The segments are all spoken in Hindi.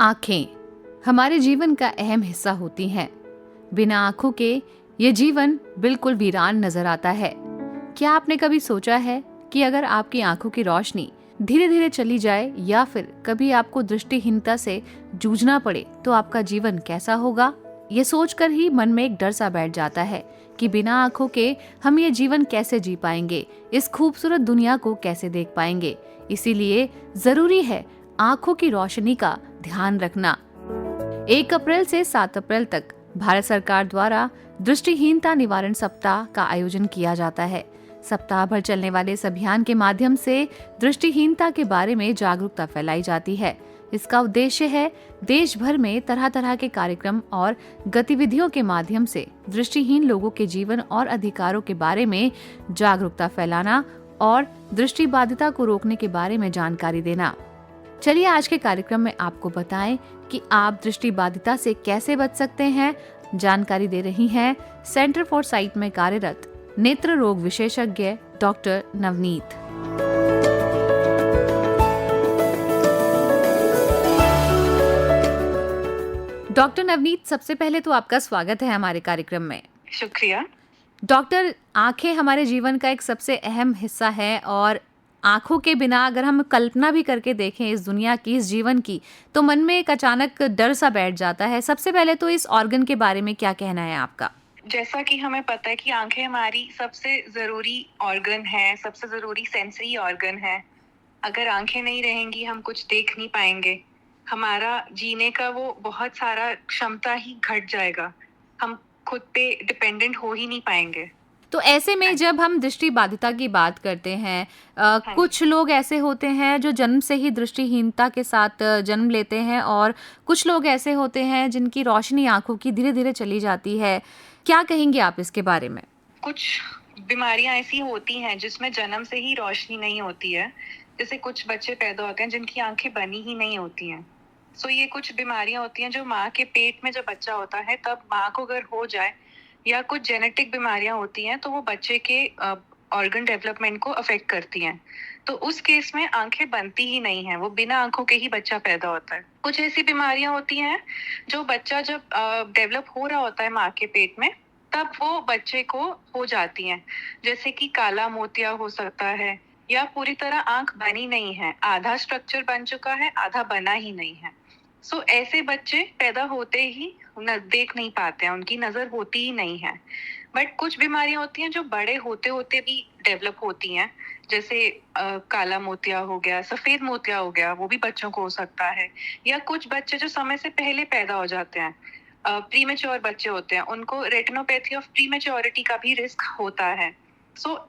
आँखें हमारे जीवन का अहम हिस्सा होती हैं। बिना आँखों के ये जीवन बिल्कुल वीरान नजर आता है। क्या आपने कभी सोचा है कि अगर आपकी आँखों की रोशनी धीरे धीरे चली जाए या फिर कभी आपको दृष्टिहीनता से जूझना पड़े तो आपका जीवन कैसा होगा? ये सोचकर ही मन में एक डर सा बैठ जाता है कि बिना आँखों के हम ये जीवन कैसे जी पाएंगे, इस खूबसूरत दुनिया को कैसे देख पाएंगे। इसीलिए जरूरी है आँखों की रोशनी का ध्यान रखना। 1 अप्रैल से 7 अप्रैल तक भारत सरकार द्वारा दृष्टिहीनता निवारण सप्ताह का आयोजन किया जाता है। सप्ताह भर चलने वाले इस अभियान के माध्यम से दृष्टिहीनता के बारे में जागरूकता फैलाई जाती है। इसका उद्देश्य है देश भर में तरह तरह के कार्यक्रम और गतिविधियों के माध्यम से दृष्टिहीन लोगों के जीवन और अधिकारों के बारे में जागरूकता फैलाना और दृष्टिबाधिता को रोकने के बारे में जानकारी देना। चलिए आज के कार्यक्रम में आपको बताएं कि आप दृष्टिबाधिता से कैसे बच सकते हैं। जानकारी दे रही हैं सेंटर फॉर साइट में कार्यरत नेत्र रोग विशेषज्ञ डॉक्टर नवनीत। डॉक्टर नवनीत, सबसे पहले तो आपका स्वागत है हमारे कार्यक्रम में। शुक्रिया। डॉक्टर, आंखें हमारे जीवन का एक सबसे अहम हिस्सा है और आंखों के बिना अगर हम कल्पना भी करके देखें इस दुनिया की, इस जीवन की, तो मन में एक अचानक डर सा बैठ जाता है। सबसे पहले तो इस ऑर्गन के बारे में क्या कहना है आपका? जैसा कि हमें पता है कि आंखें हमारी सबसे जरूरी ऑर्गन है, सबसे जरूरी सेंसरी ऑर्गन है। अगर आंखें नहीं रहेंगी हम कुछ देख नहीं पाएंगे। हमारा जीने का वो बहुत सारा क्षमता ही घट जाएगा। हम खुद पे डिपेंडेंट हो ही नहीं पाएंगे। तो ऐसे में जब हम दृष्टिबाधिता की बात करते हैं, कुछ लोग ऐसे होते हैं जो जन्म से ही दृष्टिहीनता के साथ जन्म लेते हैं और कुछ लोग ऐसे होते हैं जिनकी रोशनी आंखों की धीरे धीरे चली जाती है। क्या कहेंगे आप इसके बारे में? कुछ बीमारियां ऐसी होती हैं जिसमें जन्म से ही रोशनी नहीं होती है। जैसे कुछ बच्चे पैदा होते हैं जिनकी आंखें बनी ही नहीं होती हैं। ये कुछ बीमारियां होती हैं जो माँ के पेट में जब बच्चा होता है तब माँ को अगर हो जाए, या कुछ जेनेटिक बीमारियां होती हैं तो वो बच्चे के ऑर्गन डेवलपमेंट को अफेक्ट करती हैं। तो उस केस में आंखें बनती ही नहीं है, वो बिना आंखों के ही बच्चा पैदा होता है। कुछ ऐसी बीमारियां होती हैं जो बच्चा जब डेवलप हो रहा होता है माँ के पेट में तब वो बच्चे को हो जाती हैं। जैसे कि काला मोतिया हो सकता है, या पूरी तरह आंख बनी नहीं है, आधा स्ट्रक्चर बन चुका है, आधा बना ही नहीं है। ऐसे बच्चे पैदा होते ही देख नहीं पाते हैं, उनकी नजर होती ही नहीं है। बट कुछ बीमारियां होती हैं जो बड़े होते होते भी डेवलप होती हैं। जैसे काला मोतिया हो गया, सफेद मोतिया हो गया, वो भी बच्चों को हो सकता है। या कुछ बच्चे जो समय से पहले पैदा हो जाते हैं, प्रीमेच्योर बच्चे होते हैं, उनको रेटिनोपैथी ऑफ प्रीमेच्योरिटी का भी रिस्क होता है।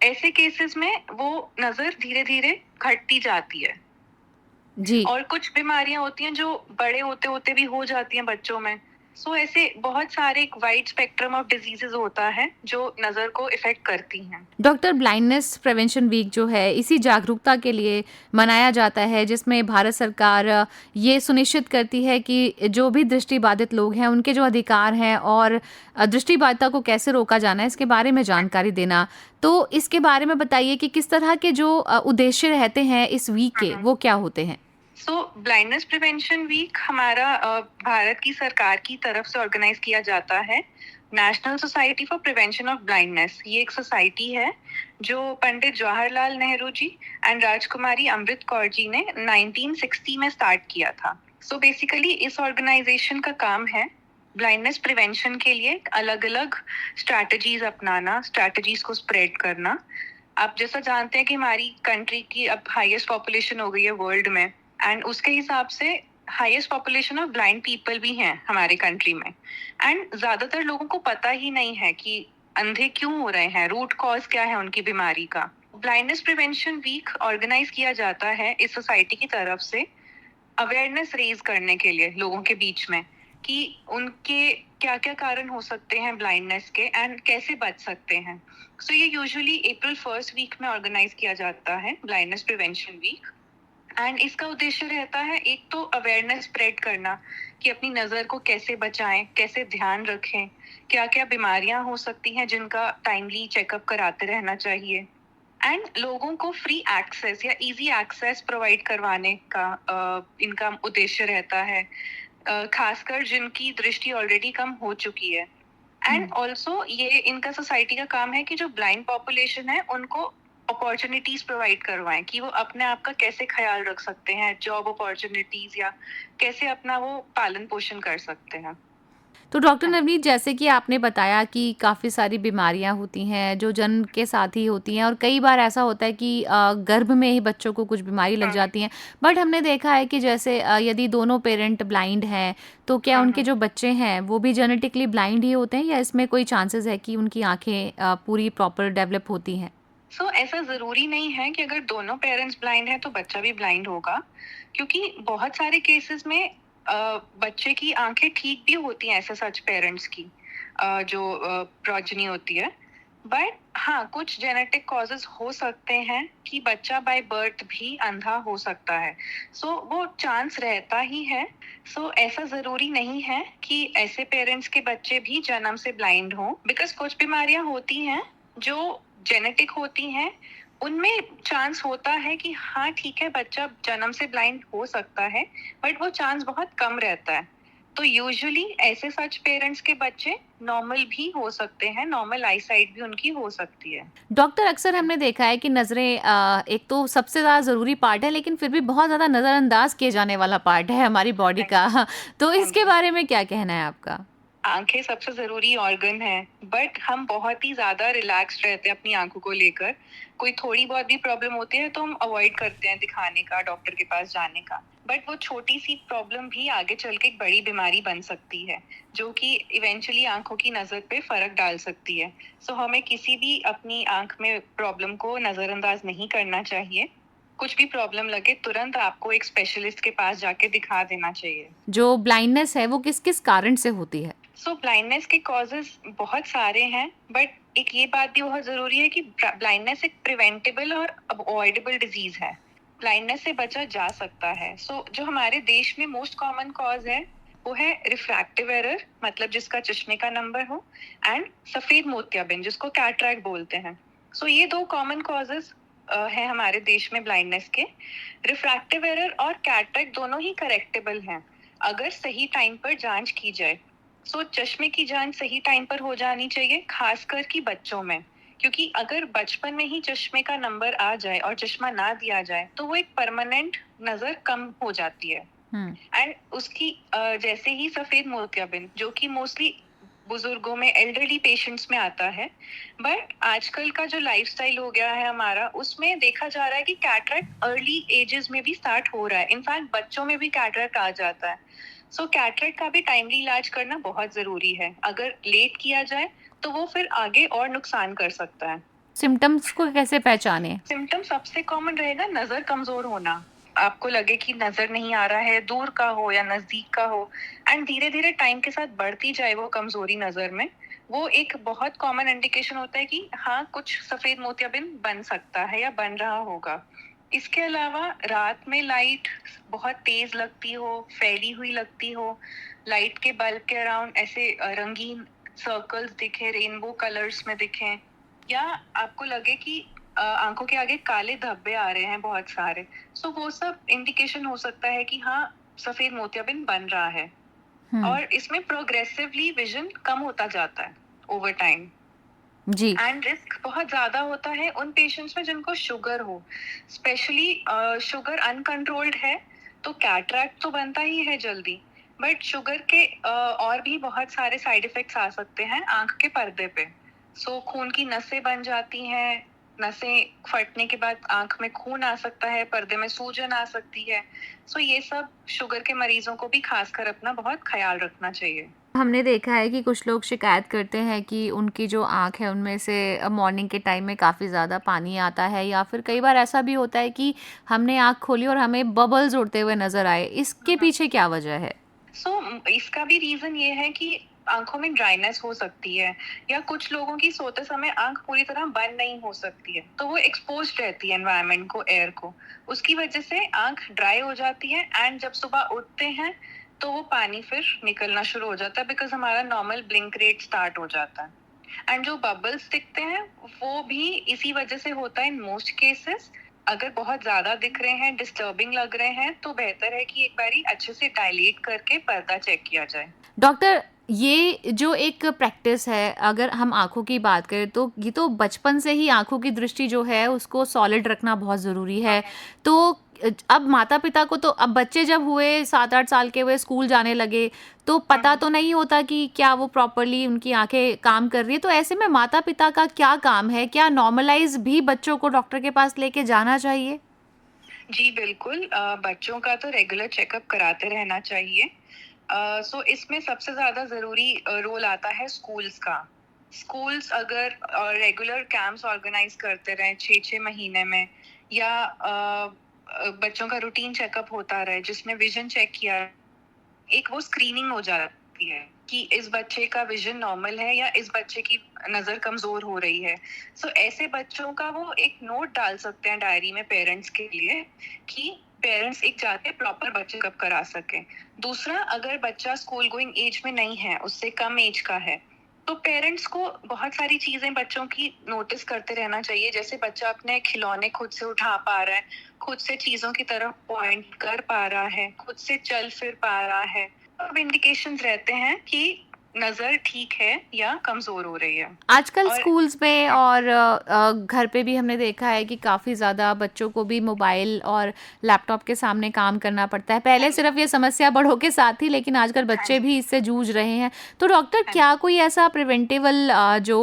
ऐसे केसेस में वो नजर धीरे धीरे घटती जाती है जी। और कुछ बीमारियां होती हैं जो बड़े होते होते भी हो जाती हैं बच्चों में। ऐसे बहुत सारे एक वाइड स्पेक्ट्रम ऑफ डिजीजेस होता है जो नजर को इफेक्ट करती हैं। डॉक्टर, ब्लाइंडनेस प्रिवेंशन वीक जो है इसी जागरूकता के लिए मनाया जाता है, जिसमें भारत सरकार ये सुनिश्चित करती है कि जो भी दृष्टिबाधित लोग हैं उनके जो अधिकार हैं और दृष्टिबाधिता को कैसे रोका जाना है इसके बारे में जानकारी देना। तो इसके बारे में बताइए कि किस तरह के जो उद्देश्य रहते हैं इस वीक के, वो क्या होते हैं? ब्लाइंडनेस प्रिवेंशन वीक हमारा भारत की सरकार की तरफ से ऑर्गेनाइज किया जाता है। National society for prevention of blindness, ये एक सोसाइटी है जो पंडित जवाहरलाल नेहरू जी एंड राजकुमारी अमृत कौर जी ने 1960 में स्टार्ट किया था। बेसिकली इस ऑर्गेनाइजेशन का काम है ब्लाइंडनेस प्रिवेंशन के लिए अलग अलग स्ट्रैटेजीज अपनाना, स्ट्रैटेजीज को स्प्रेड करना। आप जैसा जानते हैं कि हमारी कंट्री की अब हाईएस्ट पॉपुलेशन हो गई है वर्ल्ड में, एंड उसके हिसाब से highest population of blind people भी हैं हमारे कंट्री में। एंड ज्यादातर लोगों को पता ही नहीं है कि अंधे क्यों हो रहे हैं, रूट कॉज क्या है उनकी बीमारी का। ब्लाइंडनेस प्रिवेंशन वीक ऑर्गेनाइज किया जाता है इस सोसाइटी की तरफ से अवेयरनेस रेज करने के लिए लोगों के बीच में कि उनके क्या क्या कारण हो सकते हैं ब्लाइंडनेस के एंड कैसे बच सकते हैं। ये यूजुअली अप्रैल 1 वीक में ऑर्गेनाइज किया जाता है ब्लाइंडनेस प्रिवेंशन वीक। एंड इसका उद्देश्य रहता है एक तो अवेयरनेस स्प्रेड करना कि अपनी नजर को कैसे बचाएं, कैसे ध्यान रखें, क्या क्या बीमारियां हो सकती हैं जिनका टाइमली चेकअप कराते रहना चाहिए। एंड लोगों को फ्री एक्सेस या इजी एक्सेस प्रोवाइड करवाने का इनका उद्देश्य रहता है। खासकर जिनकी दृष्टि ऑलरेडी कम हो चुकी है। एंड ऑल्सो ये इनका सोसाइटी का काम है कि जो ब्लाइंड पॉपुलेशन है उनको अपॉर्चुनिटीज प्रोवाइड करवाएं कि वो अपने आप का कैसे ख्याल रख सकते हैं, जॉब अपॉर्चुनिटीज या कैसे अपना वो पालन पोषण कर सकते हैं। तो डॉक्टर नवनीत, जैसे कि आपने बताया कि काफ़ी सारी बीमारियां होती हैं जो जन्म के साथ ही होती हैं, और कई बार ऐसा होता है कि गर्भ में ही बच्चों को कुछ बीमारी लग जाती हैं। बट हमने देखा है कि जैसे यदि दोनों पेरेंट ब्लाइंड हैं तो क्या उनके जो बच्चे हैं वो भी जेनेटिकली ब्लाइंड ही होते हैं, या इसमें कोई चांसेस है कि उनकी आंखें पूरी प्रॉपर डेवलप होती हैं? ऐसा जरूरी नहीं है कि अगर दोनों पेरेंट्स ब्लाइंड हैं तो बच्चा भी ब्लाइंड होगा, क्योंकि बहुत सारे केसेस में बच्चे की आंखें ठीक भी होती हैं ऐसे सच पेरेंट्स की, जो प्रोजनी होती है। बट हाँ, कुछ जेनेटिक कॉजेस हो सकते हैं कि बच्चा बाय बर्थ भी अंधा हो सकता है। वो चांस रहता ही है। ऐसा जरूरी नहीं है कि ऐसे पेरेंट्स के बच्चे भी जन्म से ब्लाइंड हों, बिकॉज कुछ बीमारियां होती हैं जो जेनेटिक होती हैं, उनमें चांस होता है कि हाँ ठीक है, बच्चा जन्म से ब्लाइंड हो सकता है, बट वो चांस बहुत कम रहता है। तो यूजुअली ऐसे सच पेरेंट्स के बच्चे नॉर्मल भी हो सकते हैं, नॉर्मल आई साइट भी उनकी हो सकती है। डॉक्टर, अक्सर हमने देखा है कि नज़रें एक तो सबसे ज़्यादा ज़रूरी पार्ट है, लेकिन फिर भी बहुत ज़्यादा नज़रअंदाज किए जाने वाला पार्ट है हमारी बॉडी का। तो इसके बारे में क्या कहना है आपका? आंखें सबसे जरूरी ऑर्गन है, बट हम बहुत ही ज्यादा रिलैक्स्ड रहते हैं अपनी आंखों को लेकर। कोई थोड़ी बहुत भी प्रॉब्लम होती है तो हम अवॉइड करते हैं दिखाने का, डॉक्टर के पास जाने का। बट वो छोटी सी प्रॉब्लम भी आगे चल के एक बड़ी बीमारी बन सकती है, जो कि इवेंचुअली आंखों की नजर पे फर्क डाल सकती है। हमें किसी भी अपनी आंख में प्रॉब्लम को नजरअंदाज नहीं करना चाहिए। कुछ भी प्रॉब्लम लगे तुरंत आपको एक स्पेशलिस्ट के पास जाके दिखा देना चाहिए। जो ब्लाइंडनेस है वो किस किस कारण से होती है? ब्लाइंडनेस के कॉजेस बहुत सारे हैं, बट एक ये बात भी बहुत जरूरी है कि ब्लाइंडनेस एक प्रिवेंटेबल और अवॉइडेबल डिजीज है। ब्लाइंडनेस से बचा जा सकता है। जो हमारे देश में मोस्ट कॉमन कॉज है वो है रिफ्रैक्टिव एरर, मतलब जिसका चश्मे का नंबर हो, एंड सफेद मोतियाबिंद, जिसको कैटरैक्ट बोलते हैं। ये दो कॉमन कॉजेस है हमारे देश में ब्लाइंडनेस के। रिफ्रैक्टिव एरर और कैटरैक्ट दोनों ही करेक्टेबल हैं अगर सही टाइम पर जांच की जाए। चश्मे की जांच सही टाइम पर हो जानी चाहिए, खासकर कि बच्चों में, क्योंकि अगर बचपन में ही चश्मे का नंबर आ जाए और चश्मा ना दिया जाए तो वो एक परमानेंट नजर कम हो जाती है। एंड उसकी जैसे ही सफेद मोतियाबिंद, जो कि मोस्टली बुजुर्गों में, एल्डरली पेशेंट्स में आता है, बट आजकल का जो लाइफस्टाइल हो गया है हमारा, उसमें देखा जा रहा है कि कैटरैक्ट अर्ली एजेस में भी स्टार्ट हो रहा है। इनफैक्ट बच्चों में भी कैटरैक्ट आ जाता है। कैटरैक्ट का भी टाइमली इलाज करना बहुत जरूरी है। अगर लेट किया जाए तो वो फिर आगे और नुकसान कर सकता है। सिम्टम्स को कैसे पहचाने? सिम्टम सबसे कॉमन रहेगा नजर कमजोर होना। आपको लगे कि नजर नहीं आ रहा है, दूर का हो या नजदीक का हो, एंड धीरे धीरे टाइम के साथ बढ़ती जाए वो कमजोरी नजर में, वो एक बहुत कॉमन इंडिकेशन होता है कि हाँ, कुछ सफेद मोतियाबिंद बन सकता है या बन रहा होगा। इसके अलावा रात में लाइट बहुत तेज लगती हो, फैली हुई लगती हो, लाइट के बल्ब के अराउंड ऐसे रंगीन सर्कल्स दिखे, रेनबो कलर्स में दिखें, या आपको लगे कि आंखों के आगे काले धब्बे आ रहे हैं बहुत सारे, वो सब इंडिकेशन हो सकता है कि हाँ, सफेद मोतियाबिंद बन रहा है। और इसमें प्रोग्रेसिवली विजन कम होता जाता है ओवर टाइम जी। एंड रिस्क बहुत ज्यादा होता है उन पेशेंट्स में जिनको शुगर हो। स्पेशली शुगर अनकंट्रोल्ड है तो कैटरैक्ट तो बनता ही है जल्दी, बट शुगर के और भी बहुत सारे साइड इफेक्ट्स आ सकते हैं आंख के पर्दे पे। खून की नसें बन जाती हैं, नसें फटने के बाद आंख में खून आ सकता है, पर्दे में सूजन आ सकती है। ये सब शुगर के मरीजों को भी खासकर अपना बहुत ख्याल रखना चाहिए। हमने देखा है कि कुछ लोग शिकायत करते हैं कि उनकी जो आँख है उनमें से मॉर्निंग के टाइम में काफ़ी ज़्यादा पानी आता है, या फिर कई बार ऐसा भी होता है कि हमने आँख खोली और हमें बबल्स उड़ते हुए नज़र आए। इसके पीछे क्या वजह है? इसका भी रीजन ये है कि आंखों में ड्राइनेस हो सकती है, या कुछ लोगों की सोते समय आंख पूरी तरह बंद नहीं हो सकती है, तो वो एक्सपोज रहती है एनवायरनमेंट को, एयर को। उसकी वजह से आंख ड्राई हो जाती है, एंड जब सुबह उठते हैं तो वो पानी फिर निकलना शुरू हो जाता है, बिकॉज हमारा नॉर्मल ब्लिंक रेट स्टार्ट हो जाता है। एंड जो बबल्स दिखते हैं वो भी इसी वजह से होता है इन मोस्ट केसेस। अगर बहुत ज़्यादा दिख रहे हैं, डिस्टर्बिंग लग रहे हैं, तो बेहतर है कि एक बारी अच्छे से डायलेट करके पर्दा चेक किया जाए। डॉक्टर, ये जो एक प्रैक्टिस है, अगर हम आँखों की बात करें तो ये तो बचपन से ही आँखों की दृष्टि जो है उसको सॉलिड रखना बहुत ज़रूरी है। तो अब माता-पिता को तो अब बच्चे जब हुए 7-8 साल के हुए स्कूल जाने लगे, तो पता तो नहीं होता कि क्या वो प्रॉपर्ली उनकी आँखें काम कर रही है। तो ऐसे में माता-पिता का क्या काम है? क्या नॉर्मलाइज़ भी बच्चों को डॉक्टर के पास लेके जाना चाहिए? जी, बिल्कुल। बच्चों का तो रेगुलर चेकअप कराते रहना चाहिए। सो इसमें सबसे ज़्यादा ज़रूरी रोल आता है स्कूल्स का। स्कूल्स अगर रेगुलर कैंप्स ऑर्गेनाइज़ करते रहें 6-6 महीने में, या बच्चों का रूटीन चेकअप होता रहे जिसमें विज़न चेक किया, एक वो स्क्रीनिंग हो जाती है कि इस बच्चे का विजन नॉर्मल है या इस बच्चे की नजर कमजोर हो रही है। सो ऐसे बच्चों का वो एक नोट डाल सकते हैं डायरी में पेरेंट्स के लिए, कि पेरेंट्स एक जाके प्रॉपर बच्चे चेकअप करा सकें। दूसरा, अगर बच्चा स्कूल गोइंग एज में नहीं है, उससे कम एज का है, तो पेरेंट्स को बहुत सारी चीजें बच्चों की नोटिस करते रहना चाहिए। जैसे बच्चा अपने खिलौने खुद से उठा पा रहा है, खुद से चीजों की तरफ पॉइंट कर पा रहा है, खुद से चल फिर पा रहा है। अब इंडिकेशंस रहते हैं कि नजर ठीक है या कमजोर हो रही है। आजकल और स्कूल्स में और घर पे भी हमने देखा है कि काफ़ी ज़्यादा बच्चों को भी मोबाइल और लैपटॉप के सामने काम करना पड़ता है। पहले सिर्फ ये समस्या बड़ों के साथ थी, लेकिन आजकल बच्चे भी इससे जूझ रहे हैं। तो डॉक्टर, क्या कोई ऐसा प्रिवेंटिवल जो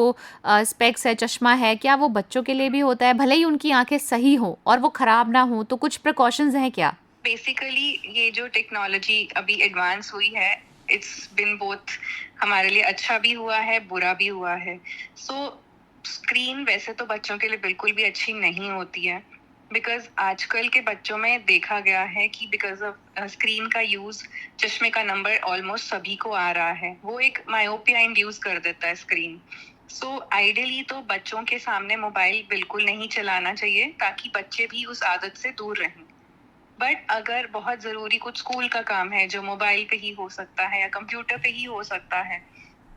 स्पेक्स है, चश्मा है, क्या वो बच्चों के लिए भी होता है? भले ही उनकी आंखें सही हो और वो खराब ना हो, तो कुछ प्रिकॉशंस हैं क्या? बेसिकली ये जो टेक्नोलॉजी अभी एडवांस हुई है, इट्स बिन बोथ, हमारे लिए अच्छा भी हुआ है, बुरा भी हुआ है। सो स्क्रीन वैसे तो बच्चों के लिए बिल्कुल भी अच्छी नहीं होती है, बिकॉज आजकल के बच्चों में देखा गया है कि बिकॉज ऑफ स्क्रीन का यूज, चश्मे का नंबर ऑलमोस्ट सभी को आ रहा है। वो एक मायोपिया इंड्यूस कर देता है स्क्रीन। सो आइडियली तो बच्चों के सामने मोबाइल बिल्कुल नहीं चलाना चाहिए, ताकि बच्चे भी उस आदत से दूर रहें। बट अगर बहुत जरूरी कुछ स्कूल का काम है जो मोबाइल पे ही हो सकता है या कंप्यूटर पे ही हो सकता है,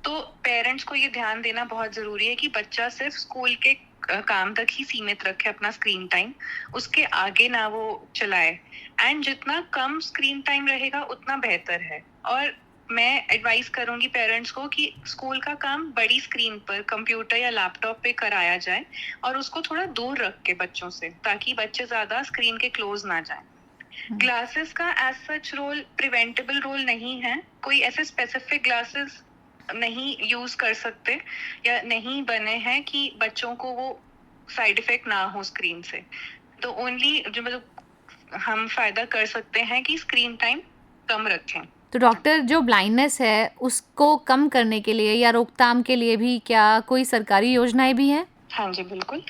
तो पेरेंट्स को ये ध्यान देना बहुत जरूरी है कि बच्चा सिर्फ स्कूल के काम तक ही सीमित रखे अपना स्क्रीन टाइम, उसके आगे ना वो चलाए। एंड जितना कम स्क्रीन टाइम रहेगा उतना बेहतर है। और मैं एडवाइस करूंगी पेरेंट्स को कि स्कूल का काम बड़ी स्क्रीन पर कंप्यूटर या लैपटॉप पे कराया जाए, और उसको थोड़ा दूर रख के बच्चों से, ताकि बच्चे ज्यादा स्क्रीन के क्लोज ना जाएं। ग्लासेस का as such role preventable role नहीं है। कोई ऐसे स्पेसिफिक ग्लासेस नहीं यूज कर सकते या नहीं बने हैं कि बच्चों को वो साइड इफेक्ट ना हो स्क्रीन से। तो ओनली जो मतलब हम फायदा कर सकते हैं कि स्क्रीन टाइम कम रखें। तो डॉक्टर, जो ब्लाइंडनेस है उसको कम करने के लिए या रोकथाम के लिए भी क्या कोई सरकारी योजनाएं भी हैं? हाँ जी, बिल्कुल।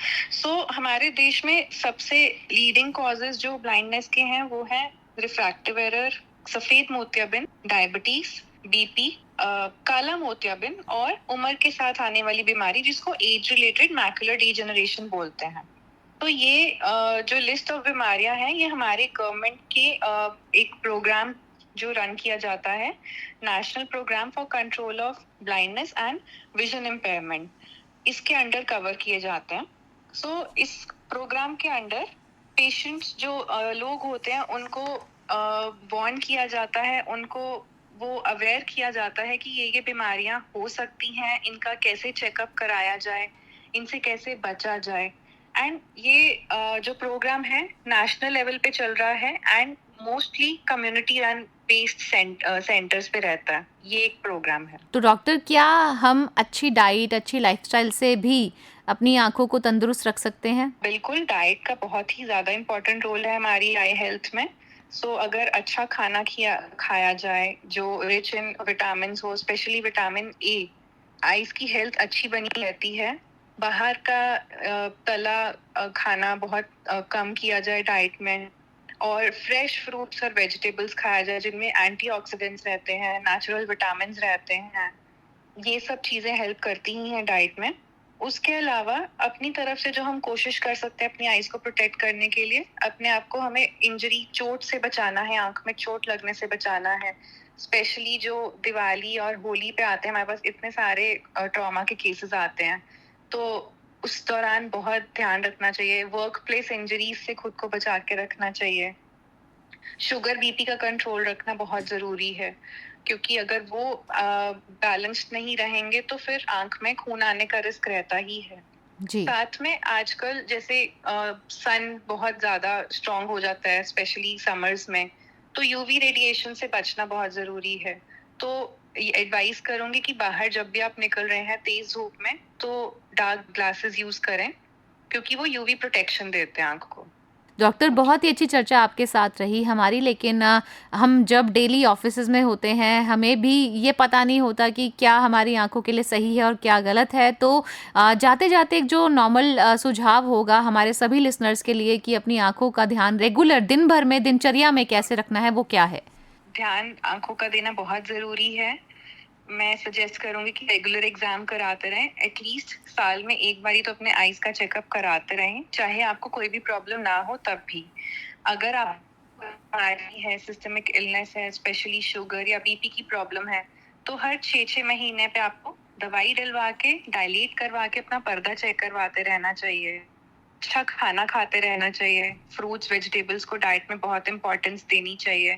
हमारे देश में सबसे लीडिंग कॉजेज जो ब्लाइंडनेस के हैं वो है रिफ्रैक्टिव एरर, सफेद मोतियाबिंद, डायबिटीज, बीपी, काला मोतियाबिंद और उम्र के साथ आने वाली बीमारी जिसको एज रिलेटेड मैकुलर डीजेनरेशन बोलते हैं। तो ये जो लिस्ट ऑफ बीमारियां हैं, ये हमारे गवर्नमेंट के एक प्रोग्राम जो रन किया जाता है, national programme for control of blindness and vision impairment, इसके अंडर कवर किए जाते हैं। इस प्रोग्राम के अंडर पेशेंट्स जो लोग होते हैं उनको वार्न किया जाता है, उनको वो अवेयर किया जाता है कि ये बीमारियां हो सकती हैं, इनका कैसे चेकअप कराया जाए, इनसे कैसे बचा जाए। एंड ये जो प्रोग्राम है नेशनल लेवल पे चल रहा है, and mostly community run based centres पे रहता है। ये एक प्रोग्राम है। तो डॉक्टर, क्या हम अच्छी डाइट, अच्छी लाइफस्टाइल से भी अपनी आंखों को तंदुरुस्त रख सकते हैं? बिल्कुल, डाइट का बहुत ही ज्यादा इम्पोर्टेंट रोल है हमारी आई हेल्थ में। अगर अच्छा खाना खाया जाए जो रिच इन विटामिन हो, स्पेशली विटामिन ए, आईज की हेल्थ अच्छी बनी रहती है। बाहर का तला खाना बहुत कम किया जाए डाइट में, और फ्रेश फ्रूट्स और वेजिटेबल्स खाया जाए जिनमें एंटीऑक्सीडेंट्स रहते हैं, नेचुरल विटामिन रहते हैं। ये सब चीजें हेल्प करती ही हैं डाइट में। उसके अलावा अपनी तरफ से जो हम कोशिश कर सकते हैं अपनी आईज को प्रोटेक्ट करने के लिए, अपने आप को हमें इंजरी, चोट से बचाना है, आंख में चोट लगने से बचाना है। स्पेशली जो दिवाली और होली पे आते हैं, हमारे पास इतने सारे ट्रॉमा के केसेस आते हैं, तो उस दौरान बहुत ध्यान रखना चाहिए। वर्क प्लेस इंजरीज से खुद को बचा के रखना चाहिए। शुगर बीपी का कंट्रोल रखना बहुत जरूरी है, क्योंकि अगर वो बैलेंस्ड नहीं रहेंगे तो फिर आंख में खून आने का रिस्क रहता ही है। जी। साथ में आजकल जैसे सन बहुत ज्यादा स्ट्रांग हो जाता है, स्पेशली समर्स में, तो यूवी रेडिएशन से बचना बहुत जरूरी है। तो एडवाइस करूंगी कि बाहर जब भी आप निकल रहे हैं तेज धूप में, तो डार्क ग्लासेस यूज करें, क्योंकि वो यूवी प्रोटेक्शन देते हैं आंख को। डॉक्टर, बहुत ही अच्छी चर्चा आपके साथ रही हमारी, लेकिन हम जब डेली ऑफिसेज में होते हैं हमें भी ये पता नहीं होता कि क्या हमारी आंखों के लिए सही है और क्या गलत है। तो जाते जाते एक जो नॉर्मल सुझाव होगा हमारे सभी लिसनर्स के लिए कि अपनी आंखों का ध्यान रेगुलर दिन भर में दिनचर्या में कैसे रखना है, वो क्या है? ध्यान आंखों का देना बहुत जरूरी है। मैं सजेस्ट करूंगी कि रेगुलर एग्जाम कराते रहें। एटलीस्ट साल में एक बारी तो अपने आईज का चेकअप कराते रहें, चाहे आपको कोई भी प्रॉब्लम ना हो तब भी। अगर आप बीमारी है, सिस्टमिक इलनेस है, स्पेशली शुगर या बीपी की प्रॉब्लम है, तो हर 6 महीने पे आपको दवाई डलवा के, डायलेट करवा के अपना पर्दा चेक करवाते रहना चाहिए। अच्छा खाना खाते रहना चाहिए। फ्रूट्स, वेजिटेबल्स को डाइट में बहुत इंपॉर्टेंस देनी चाहिए।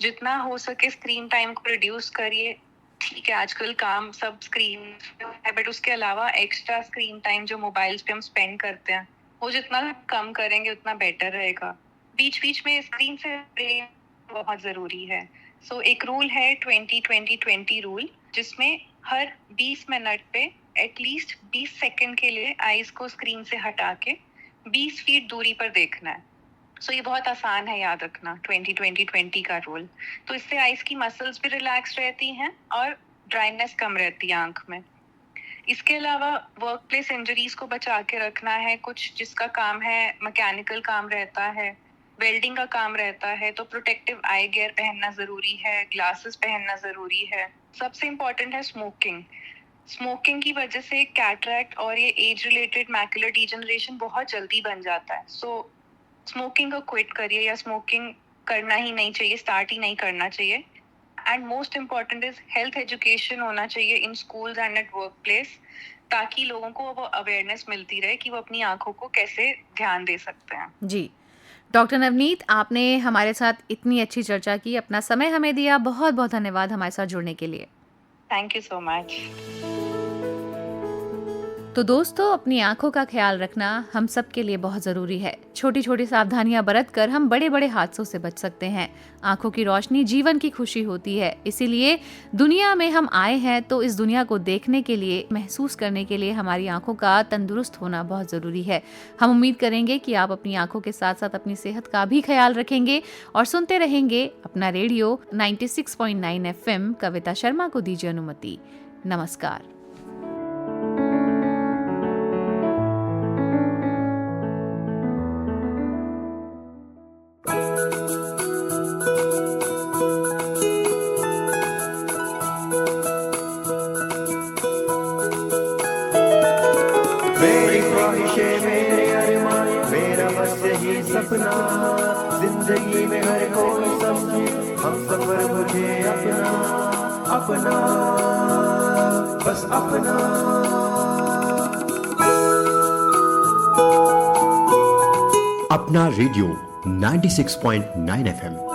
जितना हो सके स्क्रीन टाइम को रिड्यूस करिए। ठीक है, आजकल काम सब स्क्रीन है, बट उसके अलावा एक्स्ट्रा स्क्रीन टाइम जो मोबाइल्स पे हम स्पेंड करते हैं, वो जितना कम करेंगे उतना बेटर रहेगा। बीच बीच में स्क्रीन से ब्रेक बहुत जरूरी है। सो एक रूल है 20-20-20 रूल, जिसमें हर 20 मिनट पे एटलीस्ट 20 सेकंड के लिए आईज को स्क्रीन से हटा के 20 फीट दूरी पर देखना है। सो ये बहुत आसान है याद रखना, 20-20-20 का रूल। तो इससे आईज की मसल्स भी रिलैक्स रहती हैं और ड्राइनेस कम रहती है आंख में। इसके अलावा वर्क प्लेस इंजरीज को बचा के रखना है। कुछ जिसका काम है मैकेनिकल काम रहता है, वेल्डिंग का काम रहता है, तो प्रोटेक्टिव आई गियर पहनना जरूरी है, ग्लासेस पहनना जरूरी है। सबसे इम्पोर्टेंट है स्मोकिंग। स्मोकिंग की वजह से कैटरैक्ट और ये एज रिलेटेड मैकुलर डिजेनरेशन बहुत जल्दी बन जाता है। सो स्मोकिंग को क्विट करिए, या स्मोकिंग करना ही नहीं चाहिए, स्टार्ट ही नहीं करना चाहिए। And most important is health education होना चाहिए इन schools and at work place, ताकि लोगों को वो अवेयरनेस मिलती रहे कि वो अपनी आंखों को कैसे ध्यान दे सकते हैं। जी डॉक्टर नवनीत, आपने हमारे साथ इतनी अच्छी चर्चा की, अपना समय हमें दिया, बहुत बहुत धन्यवाद हमारे साथ जुड़ने के लिए। Thank you so much. तो दोस्तों, अपनी आंखों का ख्याल रखना हम सब के लिए बहुत ज़रूरी है। छोटी छोटी सावधानियां बरत कर हम बड़े बड़े हादसों से बच सकते हैं। आंखों की रोशनी जीवन की खुशी होती है, इसीलिए दुनिया में हम आए हैं तो इस दुनिया को देखने के लिए, महसूस करने के लिए हमारी आंखों का तंदुरुस्त होना बहुत ज़रूरी है। हम उम्मीद करेंगे कि आप अपनी आंखों के साथ साथ अपनी सेहत का भी ख्याल रखेंगे और सुनते रहेंगे अपना रेडियो 96.9 FM। कविता शर्मा को दीजिए अनुमति। नमस्कार। सपना जिंदगी में हर कोई समझे, हम सफर मुझे अपना अपना बस अपना। अपना रेडियो 96.9 FM।